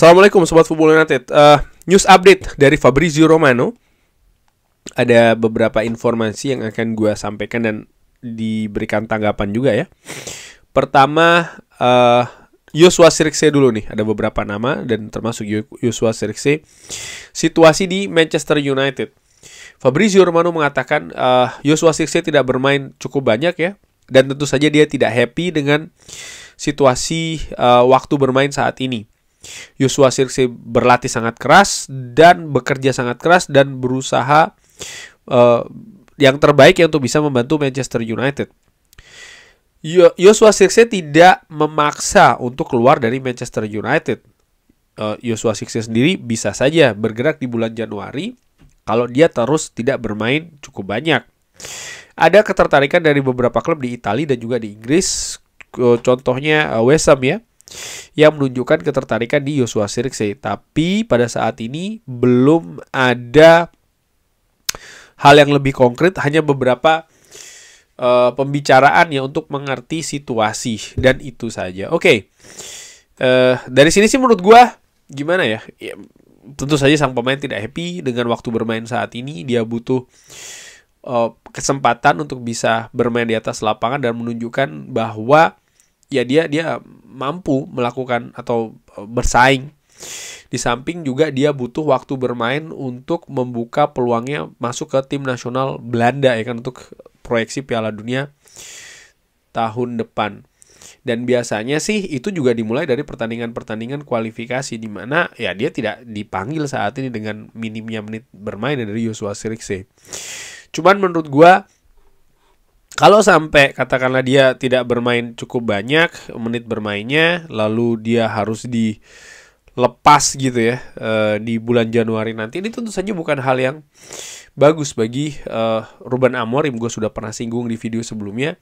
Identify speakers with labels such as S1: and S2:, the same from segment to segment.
S1: Assalamualaikum Sobat Football United. News update dari Fabrizio Romano. Ada beberapa informasi yang akan gue sampaikan dan diberikan tanggapan juga ya. Pertama, Joshua Zirkzee dulu nih. Ada beberapa nama dan termasuk Joshua Zirkzee. Situasi di Manchester United. Fabrizio Romano mengatakan Joshua Zirkzee tidak bermain cukup banyak ya. Dan tentu saja dia tidak happy dengan situasi waktu bermain saat ini. Joshua Zirkzee berlatih sangat keras dan bekerja sangat keras dan berusaha yang terbaik ya untuk bisa membantu Manchester United. Joshua Zirkzee tidak memaksa untuk keluar dari Manchester United. Joshua Zirkzee sendiri bisa saja bergerak di bulan Januari kalau dia terus tidak bermain cukup banyak. Ada ketertarikan dari beberapa klub di Italia dan juga di Inggris, contohnya West Ham ya, yang menunjukkan ketertarikan di Joshua Zirkzee. Tapi pada saat ini belum ada hal yang lebih konkret, hanya beberapa pembicaraan ya untuk mengerti situasi, dan itu saja. Oke. Dari sini sih menurut gua gimana ya? Tentu saja sang pemain tidak happy dengan waktu bermain saat ini. Dia butuh kesempatan untuk bisa bermain di atas lapangan dan menunjukkan bahwa ya dia mampu melakukan atau bersaing. Di samping juga dia butuh waktu bermain untuk membuka peluangnya masuk ke tim nasional Belanda ya kan, untuk proyeksi Piala Dunia tahun depan. Dan biasanya sih itu juga dimulai dari pertandingan-pertandingan kualifikasi, di mana ya dia tidak dipanggil saat ini dengan minimnya menit bermain dari Joshua Zirkzee. Cuman menurut gua, kalau sampai katakanlah dia tidak bermain cukup banyak menit bermainnya, lalu dia harus dilepas gitu ya di bulan Januari nanti, ini tentu saja bukan hal yang bagus bagi Ruben Amorim. Gue sudah pernah singgung di video sebelumnya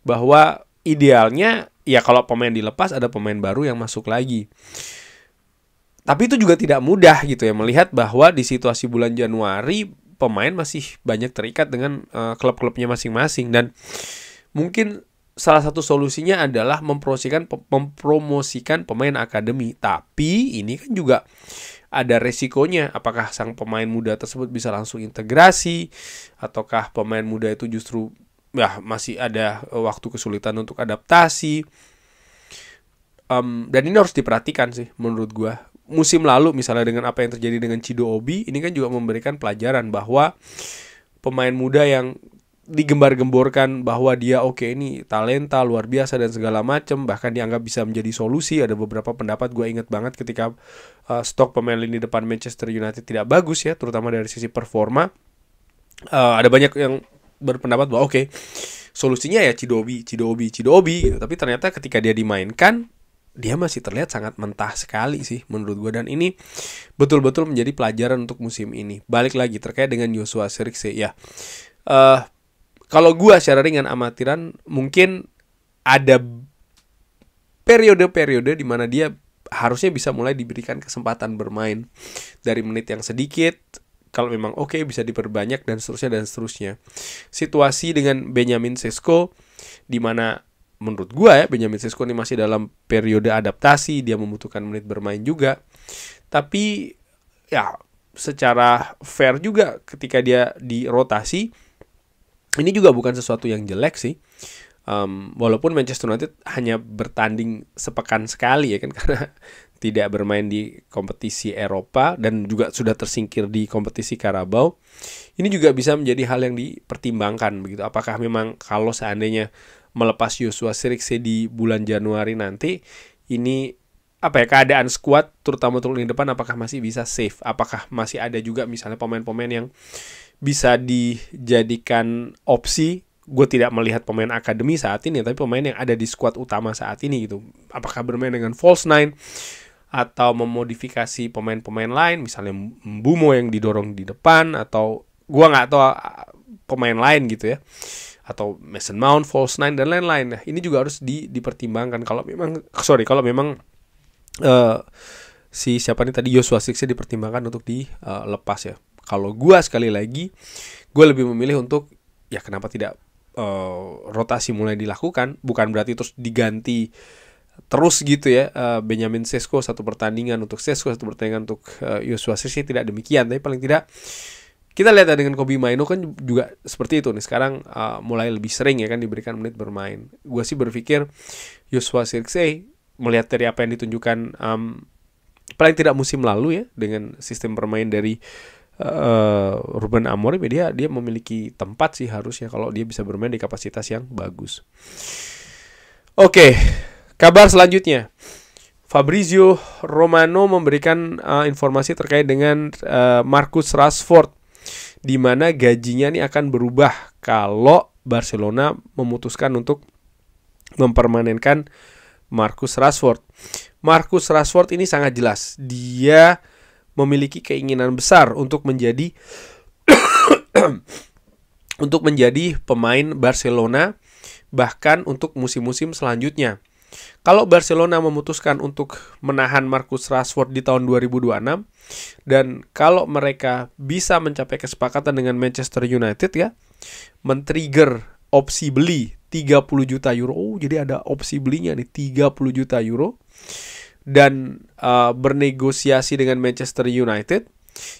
S1: bahwa idealnya ya kalau pemain dilepas ada pemain baru yang masuk lagi. Tapi itu juga tidak mudah gitu ya, melihat bahwa di situasi bulan Januari pemain masih banyak terikat dengan klub-klubnya masing-masing, dan mungkin salah satu solusinya adalah mempromosikan pemain akademi. Tapi ini kan juga ada resikonya, apakah sang pemain muda tersebut bisa langsung integrasi, ataukah pemain muda itu justru ya masih ada waktu kesulitan untuk adaptasi. Dan ini harus diperhatikan sih menurut gua. Musim lalu misalnya dengan apa yang terjadi dengan Chido Obi, ini kan juga memberikan pelajaran bahwa pemain muda yang digembar-gemborkan bahwa dia ini talenta luar biasa dan segala macam, bahkan dianggap bisa menjadi solusi. Ada beberapa pendapat, gue inget banget ketika stok pemain lini depan Manchester United tidak bagus ya, terutama dari sisi performa. Ada banyak yang berpendapat bahwa solusinya ya Chido Obi gitu. Tapi ternyata ketika dia dimainkan, dia masih terlihat sangat mentah sekali sih menurut gue. Dan ini betul-betul menjadi pelajaran untuk musim ini. Balik lagi terkait dengan Joshua Zirkzee ya. Kalau gue secara ringan amatiran, mungkin ada periode-periode di mana dia harusnya bisa mulai diberikan kesempatan bermain dari menit yang sedikit. Kalau memang bisa diperbanyak dan seterusnya. Situasi dengan Benjamin Sesko, di mana menurut gue ya Benjamin Sesko ini masih dalam periode adaptasi, dia membutuhkan menit bermain juga. Tapi ya secara fair juga ketika dia dirotasi, ini juga bukan sesuatu yang jelek sih. Walaupun Manchester United hanya bertanding sepekan sekali ya kan, karena tidak bermain di kompetisi Eropa dan juga sudah tersingkir di kompetisi Carabao. Ini juga bisa menjadi hal yang dipertimbangkan begitu. Apakah memang kalau seandainya melepas Joshua Zirkzee di bulan Januari nanti, ini keadaan skuad terutama untuk lini depan apakah masih bisa safe? Apakah masih ada juga misalnya pemain-pemain yang bisa dijadikan opsi? Gue tidak melihat pemain akademi saat ini, tapi pemain yang ada di skuad utama saat ini gitu. Apakah bermain dengan false nine atau memodifikasi pemain-pemain lain, misalnya Mbeumo yang didorong di depan, atau gue nggak tahu pemain lain gitu ya, atau Mason Mount, false nine dan lain-lain. Nah, ini juga harus dipertimbangkan kalau memang si siapa nih tadi Joshua Zirkzee dipertimbangkan untuk dilepas ya. Kalau gue sekali lagi, gue lebih memilih untuk kenapa tidak rotasi mulai dilakukan, bukan berarti terus diganti terus gitu ya. Benjamin Sesko satu pertandingan untuk Sesko, satu pertandingan untuk Joshua Zirkzee, tidak demikian. Tapi paling tidak kita lihat dengan Kobbie Mainoo kan juga seperti itu nih. Sekarang mulai lebih sering ya kan diberikan menit bermain. Gue sih berpikir Joshua Zirkzee melihat dari apa yang ditunjukkan paling tidak musim lalu ya, dengan sistem bermain dari Ruben Amorim, dia memiliki tempat sih harusnya kalau dia bisa bermain di kapasitas yang bagus. Oke, kabar selanjutnya, Fabrizio Romano memberikan informasi terkait dengan Marcus Rashford, di mana gajinya ini akan berubah kalau Barcelona memutuskan untuk mempermanenkan Marcus Rashford. Marcus Rashford ini sangat jelas, dia memiliki keinginan besar untuk menjadi pemain Barcelona, bahkan untuk musim-musim selanjutnya. Kalau Barcelona memutuskan untuk menahan Marcus Rashford di tahun 2026, dan kalau mereka bisa mencapai kesepakatan dengan Manchester United ya, men-trigger opsi beli 30 juta euro. Oh, jadi ada opsi belinya nih, 30 juta euro. Dan bernegosiasi dengan Manchester United,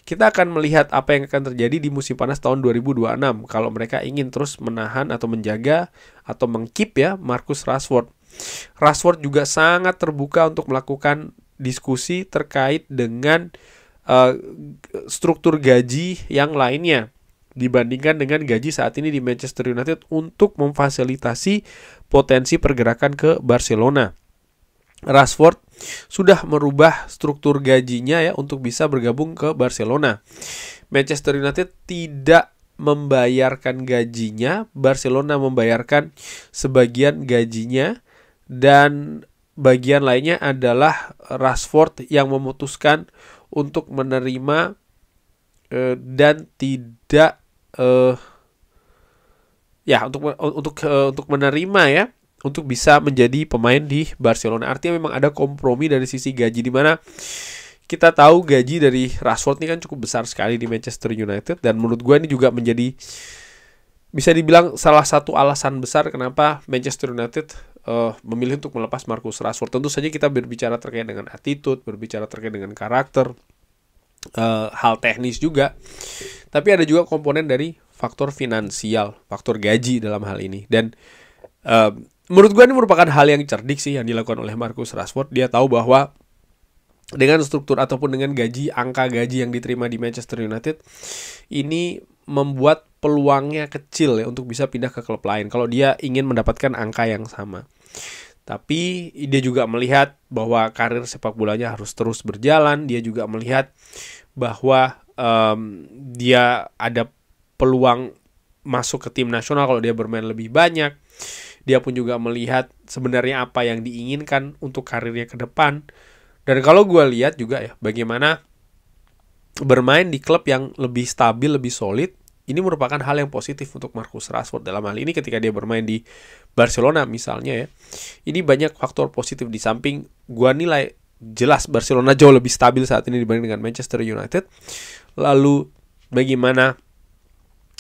S1: kita akan melihat apa yang akan terjadi di musim panas tahun 2026 kalau mereka ingin terus menahan atau menjaga atau mengkeep ya Marcus Rashford. Rashford juga sangat terbuka untuk melakukan diskusi terkait dengan struktur gaji yang lainnya dibandingkan dengan gaji saat ini di Manchester United untuk memfasilitasi potensi pergerakan ke Barcelona. Rashford sudah merubah struktur gajinya ya untuk bisa bergabung ke Barcelona. Manchester United tidak membayarkan gajinya, Barcelona membayarkan sebagian gajinya, dan bagian lainnya adalah Rashford yang memutuskan untuk menerima dan tidak untuk menerima ya, untuk bisa menjadi pemain di Barcelona. Artinya memang ada kompromi dari sisi gaji, di mana kita tahu gaji dari Rashford ini kan cukup besar sekali di Manchester United, dan menurut gue ini juga menjadi, bisa dibilang, salah satu alasan besar kenapa Manchester United memilih untuk melepas Marcus Rashford. Tentu saja kita berbicara terkait dengan attitude, berbicara terkait dengan karakter, hal teknis juga, tapi ada juga komponen dari faktor finansial, faktor gaji dalam hal ini. Dan menurut gue ini merupakan hal yang cerdik sih yang dilakukan oleh Marcus Rashford. Dia tahu bahwa dengan struktur ataupun dengan angka gaji yang diterima di Manchester United ini membuat peluangnya kecil ya untuk bisa pindah ke klub lain kalau dia ingin mendapatkan angka yang sama. Tapi dia juga melihat bahwa karir sepak bolanya harus terus berjalan. Dia juga melihat bahwa dia ada peluang masuk ke tim nasional kalau dia bermain lebih banyak. Dia pun juga melihat sebenarnya apa yang diinginkan untuk karirnya ke depan. Dan kalau gue lihat juga ya, bagaimana bermain di klub yang lebih stabil, lebih solid, ini merupakan hal yang positif untuk Marcus Rashford. Dalam hal ini ketika dia bermain di Barcelona misalnya ya, ini banyak faktor positif. Di samping gue nilai jelas Barcelona jauh lebih stabil saat ini dibanding dengan Manchester United. Lalu bagaimana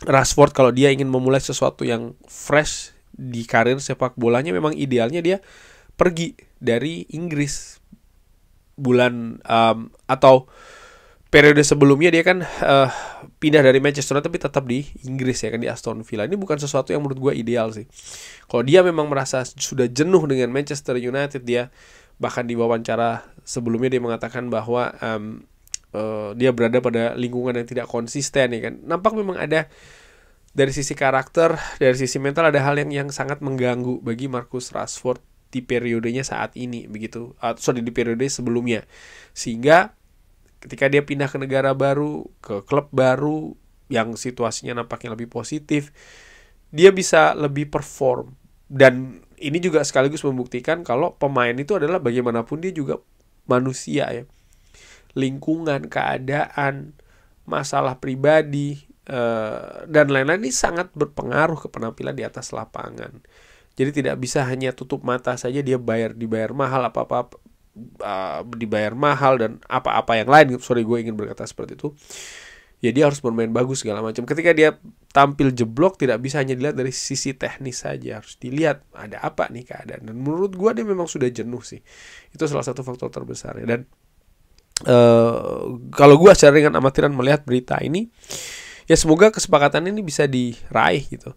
S1: Rashford kalau dia ingin memulai sesuatu yang fresh di karir sepak bolanya, memang idealnya dia pergi dari Inggris. Bulan atau periode sebelumnya dia kan pindah dari Manchester United tapi tetap di Inggris ya kan, di Aston Villa. Ini bukan sesuatu yang menurut gue ideal sih. Kalau dia memang merasa sudah jenuh dengan Manchester United, dia bahkan di wawancara sebelumnya dia mengatakan bahwa dia berada pada lingkungan yang tidak konsisten ya kan. Nampak memang ada dari sisi karakter, dari sisi mental ada hal yang sangat mengganggu bagi Marcus Rashford di periodenya saat ini begitu. Di periode sebelumnya. Sehingga ketika dia pindah ke negara baru, ke klub baru yang situasinya nampaknya lebih positif, dia bisa lebih perform. Dan ini juga sekaligus membuktikan kalau pemain itu adalah bagaimanapun dia juga manusia ya. Lingkungan, keadaan, masalah pribadi, dan lain-lain ini sangat berpengaruh ke penampilan di atas lapangan. Jadi tidak bisa hanya tutup mata saja dia dibayar mahal dibayar mahal dan apa-apa yang lain. Gue ingin berkata seperti itu. ya dia harus bermain bagus segala macam. Ketika dia tampil jeblok tidak bisa hanya dilihat dari sisi teknis saja, harus dilihat ada apa nih keadaan. Dan menurut gua dia memang sudah jenuh sih. Itu salah satu faktor terbesar ya. Dan kalau gua secara dengan amatiran melihat berita ini, ya semoga kesepakatan ini bisa diraih gitu.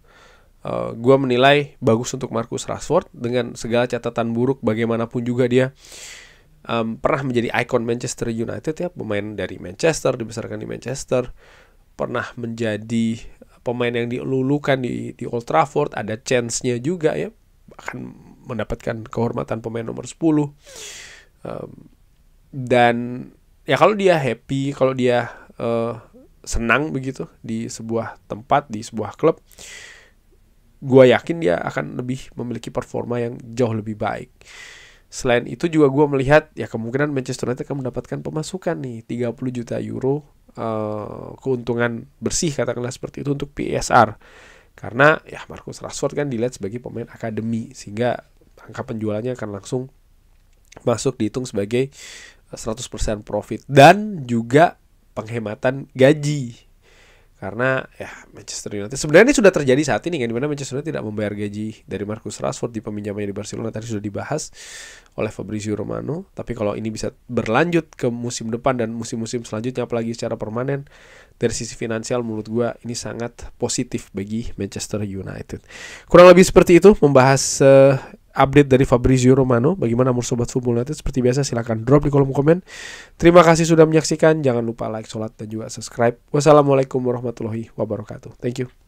S1: Gua menilai bagus untuk Marcus Rashford dengan segala catatan buruk bagaimanapun juga dia pernah menjadi ikon Manchester United ya, pemain dari Manchester, dibesarkan di Manchester, pernah menjadi pemain yang dilulukan di Old Trafford, ada chance-nya juga ya, bahkan mendapatkan kehormatan pemain nomor 10. Dan ya kalau dia happy, kalau dia senang begitu di sebuah tempat, di sebuah klub, gue yakin dia akan lebih memiliki performa yang jauh lebih baik. Selain itu juga gue melihat ya kemungkinan Manchester United akan mendapatkan pemasukan nih 30 juta euro keuntungan bersih katakanlah seperti itu untuk PSR. Karena ya Marcus Rashford kan dilihat sebagai pemain akademi, sehingga angka penjualannya akan langsung masuk dihitung sebagai 100% profit dan juga penghematan gaji. Karena ya Manchester United sebenarnya ini sudah terjadi saat ini kan, di mana Manchester United tidak membayar gaji dari Marcus Rashford di peminjamannya di Barcelona, tadi sudah dibahas oleh Fabrizio Romano. Tapi kalau ini bisa berlanjut ke musim depan dan musim-musim selanjutnya apalagi secara permanen, dari sisi finansial menurut gua ini sangat positif bagi Manchester United. Kurang lebih seperti itu membahas update dari Fabrizio Romano. Bagaimana menurut Sobat Football United? Seperti biasa silahkan drop di kolom komen. Terima kasih sudah menyaksikan. Jangan lupa like, sholat, dan juga subscribe. Wassalamualaikum warahmatullahi wabarakatuh. Thank you.